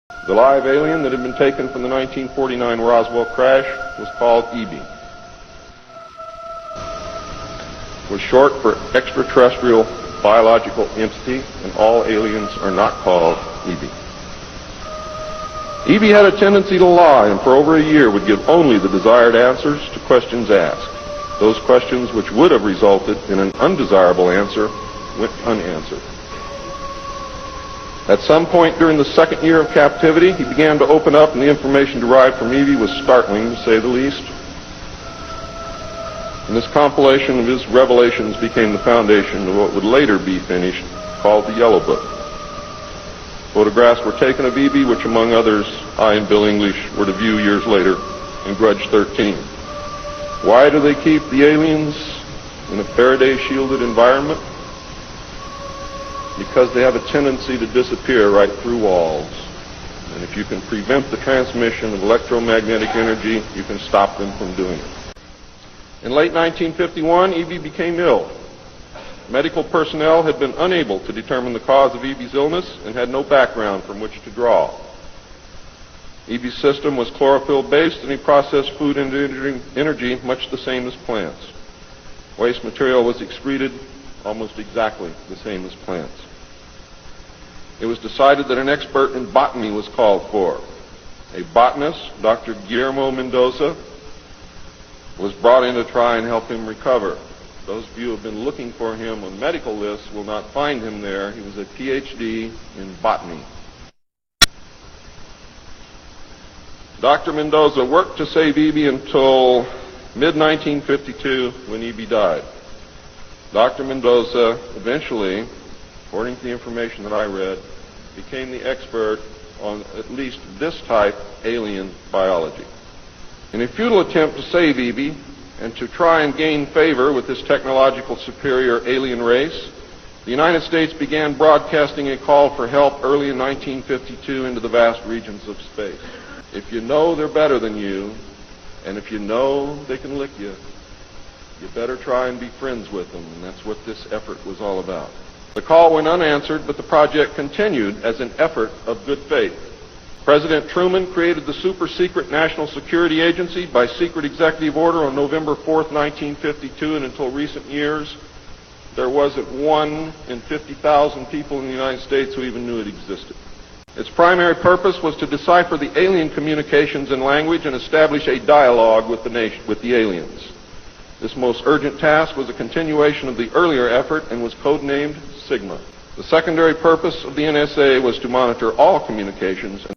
The live alien that had been taken from the 1949 Roswell crash was called E.B.E. It was short for extraterrestrial biological entity, and all aliens are not called E.B.E. E.B.E. had a tendency to lie, and for over a year would give only the desired answers to questions asked. Those questions which would have resulted in an undesirable answer went unanswered. At some point during the second year of captivity, he began to open up, and the information derived from E.B.E. was startling, to say the least. And this compilation of his revelations became the foundation of what would later be finished, called the Yellow Book. Photographs were taken of E.B.E., which among others, I and Bill English were to view years later in Grudge 13. Why do they keep the aliens in a Faraday-shielded environment? Because they have a tendency to disappear right through walls. And if you can prevent the transmission of electromagnetic energy, you can stop them from doing it. In late 1951, E.B.E. became ill. Medical personnel had been unable to determine the cause of E.B.E.'s illness and had no background from which to draw. E.B.E.'s system was chlorophyll-based, and he processed food into energy much the same as plants. Waste material was excreted almost exactly the same as plants. It was decided that an expert in botany was called for. A botanist, Dr. Guillermo Mendoza, was brought in to try and help him recover. Those of you who have been looking for him on medical lists will not find him there. He was a PhD in botany. Dr. Mendoza worked to save E.B.E. until mid-1952 when E.B.E. died. Dr. Mendoza eventually, according to the information that I read, became the expert on at least this type alien biology. In a futile attempt to save E.B.E. and to try and gain favor with this technological superior alien race, the United States began broadcasting a call for help early in 1952 into the vast regions of space. If you know they're better than you, and if you know they can lick you, you better try and be friends with them, and that's what this effort was all about. The call went unanswered, but the project continued as an effort of good faith. President Truman created the super-secret National Security Agency by secret executive order on November 4th, 1952, and until recent years, there wasn't 1 in 50,000 people in the United States who even knew it existed. Its primary purpose was to decipher the alien communications and language and establish a dialogue with the aliens. This most urgent task was a continuation of the earlier effort and was codenamed Sigma. The secondary purpose of the NSA was to monitor all communications